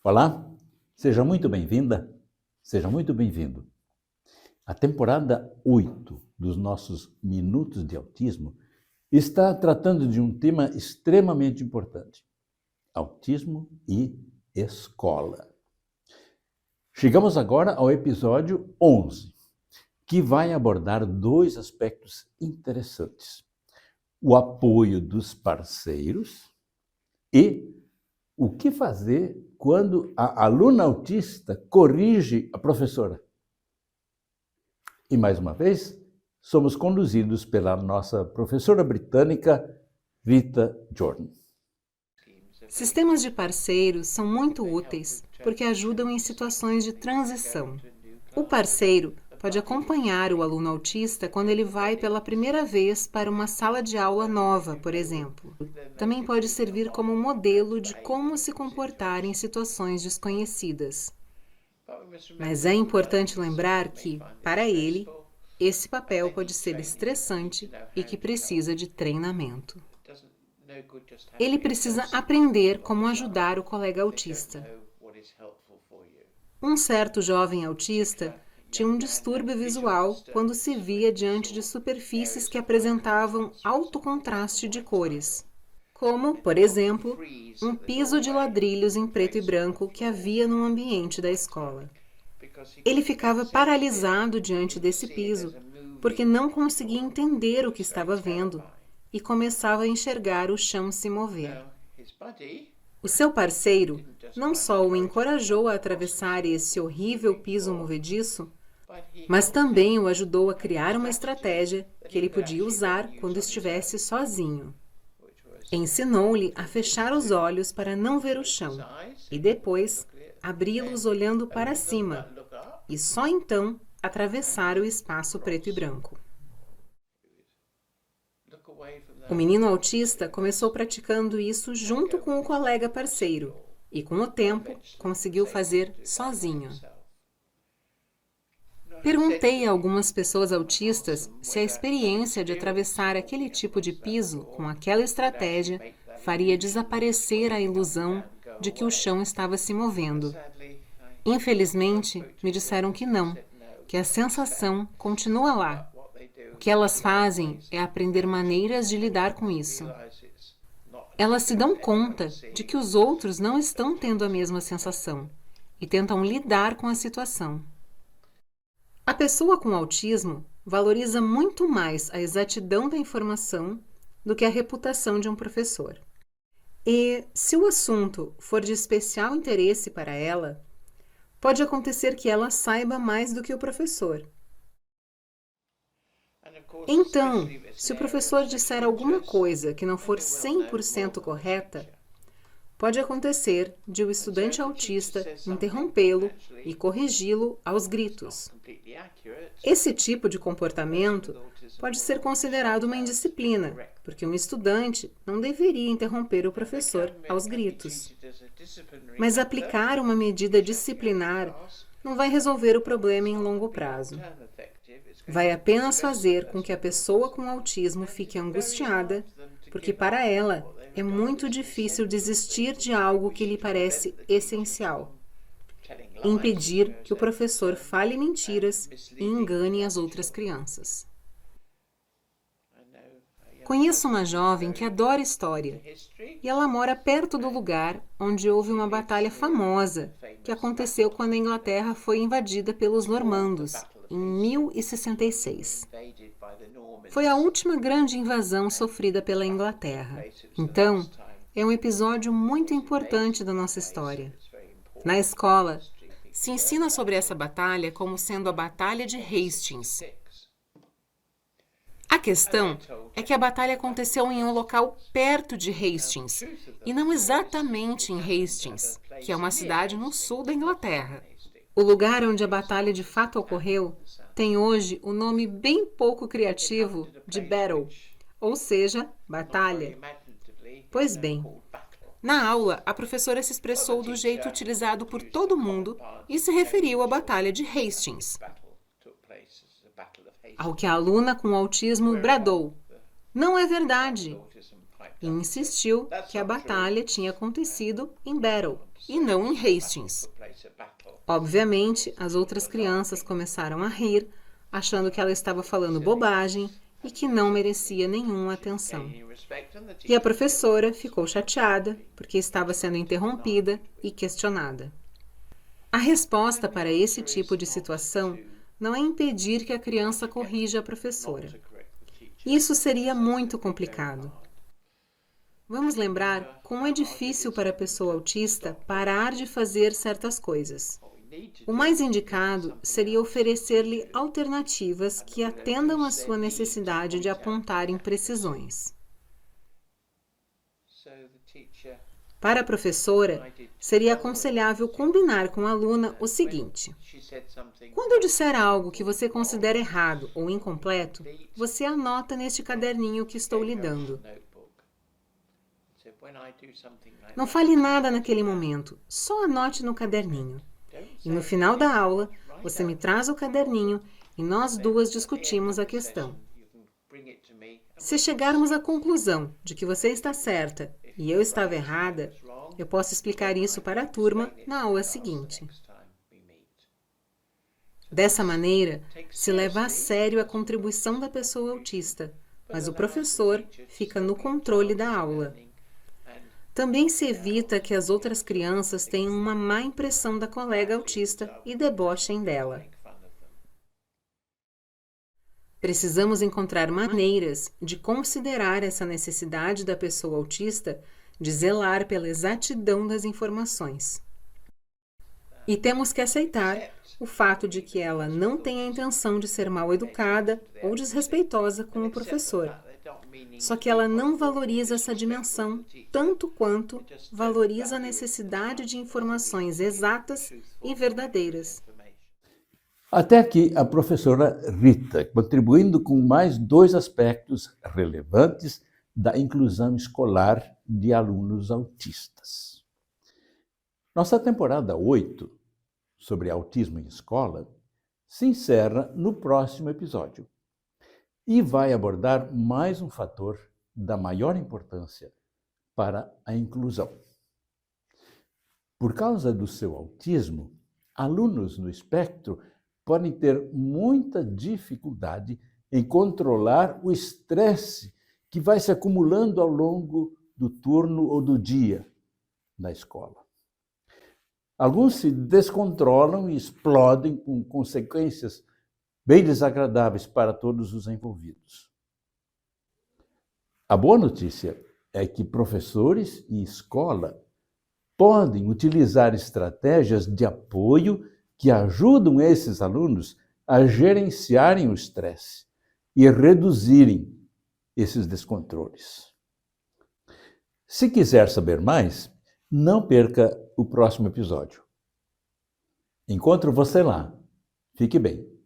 Olá, seja muito bem-vinda, seja muito bem-vindo. A temporada 8 dos nossos Minutos de Autismo está tratando de um tema extremamente importante: autismo e escola. Chegamos agora ao episódio 11, que vai abordar dois aspectos interessantes: o apoio dos parceiros e o que fazer quando a aluna autista corrige a professora. E mais uma vez, somos conduzidos pela nossa professora britânica, Rita Jordan. Sistemas de parceiros são muito úteis porque ajudam em situações de transição. O parceiro pode acompanhar o aluno autista quando ele vai pela primeira vez para uma sala de aula nova, por exemplo. Também pode servir como modelo de como se comportar em situações desconhecidas. Mas é importante lembrar que, para ele, esse papel pode ser estressante e que precisa de treinamento. Ele precisa aprender como ajudar o colega autista. Um certo jovem autista tinha um distúrbio visual quando se via diante de superfícies que apresentavam alto contraste de cores, como, por exemplo, um piso de ladrilhos em preto e branco que havia no ambiente da escola. Ele ficava paralisado diante desse piso porque não conseguia entender o que estava vendo e começava a enxergar o chão se mover. O seu parceiro não só o encorajou a atravessar esse horrível piso movediço, mas também o ajudou a criar uma estratégia que ele podia usar quando estivesse sozinho. Ensinou-lhe a fechar os olhos para não ver o chão e depois abri-los olhando para cima e só então atravessar o espaço preto e branco. O menino autista começou praticando isso junto com o colega parceiro e, com o tempo, conseguiu fazer sozinho. Perguntei a algumas pessoas autistas se a experiência de atravessar aquele tipo de piso com aquela estratégia faria desaparecer a ilusão de que o chão estava se movendo. Infelizmente, me disseram que não, que a sensação continua lá. O que elas fazem é aprender maneiras de lidar com isso. Elas se dão conta de que os outros não estão tendo a mesma sensação e tentam lidar com a situação. A pessoa com autismo valoriza muito mais a exatidão da informação do que a reputação de um professor. E, se o assunto for de especial interesse para ela, pode acontecer que ela saiba mais do que o professor. Então, se o professor disser alguma coisa que não for 100% correta, pode acontecer de o estudante autista interrompê-lo e corrigi-lo aos gritos. Esse tipo de comportamento pode ser considerado uma indisciplina, porque um estudante não deveria interromper o professor aos gritos. Mas aplicar uma medida disciplinar não vai resolver o problema em longo prazo. Vai apenas fazer com que a pessoa com autismo fique angustiada, porque para ela é muito difícil desistir de algo que lhe parece essencial. Impedir que o professor fale mentiras e engane as outras crianças. Conheço uma jovem que adora história e ela mora perto do lugar onde houve uma batalha famosa que aconteceu quando a Inglaterra foi invadida pelos normandos, em 1066. Foi a última grande invasão sofrida pela Inglaterra. Então, é um episódio muito importante da nossa história. Na escola, se ensina sobre essa batalha como sendo a Batalha de Hastings. A questão é que a batalha aconteceu em um local perto de Hastings, e não exatamente em Hastings, que é uma cidade no sul da Inglaterra. O lugar onde a batalha de fato ocorreu tem hoje o nome bem pouco criativo de Battle, ou seja, batalha. Pois bem, na aula, a professora se expressou do jeito utilizado por todo mundo e se referiu à Batalha de Hastings. Ao que a aluna com autismo bradou: "Não é verdade! e insistiu que a batalha tinha acontecido em Battle e não em Hastings. Obviamente, as outras crianças começaram a rir, achando que ela estava falando bobagem e que não merecia nenhuma atenção. E a professora ficou chateada porque estava sendo interrompida e questionada. A resposta para esse tipo de situação não é impedir que a criança corrija a professora. Isso seria muito complicado. Vamos lembrar como é difícil para a pessoa autista parar de fazer certas coisas. O mais indicado seria oferecer-lhe alternativas que atendam à sua necessidade de apontar imprecisões. Para a professora, seria aconselhável combinar com a aluna o seguinte: quando eu disser algo que você considera errado ou incompleto, você anota neste caderninho que estou lhe dando. Não fale nada naquele momento, só anote no caderninho. E no final da aula, você me traz o caderninho e nós duas discutimos a questão. Se chegarmos à conclusão de que você está certa e eu estava errada, eu posso explicar isso para a turma na aula seguinte. Dessa maneira, se leva a sério a contribuição da pessoa autista, mas o professor fica no controle da aula. Também se evita que as outras crianças tenham uma má impressão da colega autista e debochem dela. Precisamos encontrar maneiras de considerar essa necessidade da pessoa autista de zelar pela exatidão das informações. E temos que aceitar o fato de que ela não tem a intenção de ser mal educada ou desrespeitosa com o professor. Só que ela não valoriza essa dimensão tanto quanto valoriza a necessidade de informações exatas e verdadeiras. Até aqui a professora Rita, contribuindo com mais 2 aspectos relevantes da inclusão escolar de alunos autistas. Nossa temporada 8, sobre autismo em escola, se encerra no próximo episódio e vai abordar mais um fator da maior importância para a inclusão. Por causa do seu autismo, alunos no espectro podem ter muita dificuldade em controlar o estresse que vai se acumulando ao longo do turno ou do dia na escola. Alguns se descontrolam e explodem com consequências bem desagradáveis para todos os envolvidos. A boa notícia é que professores e escola podem utilizar estratégias de apoio que ajudam esses alunos a gerenciarem o estresse e reduzirem esses descontroles. Se quiser saber mais, não perca o próximo episódio. Encontro você lá. Fique bem.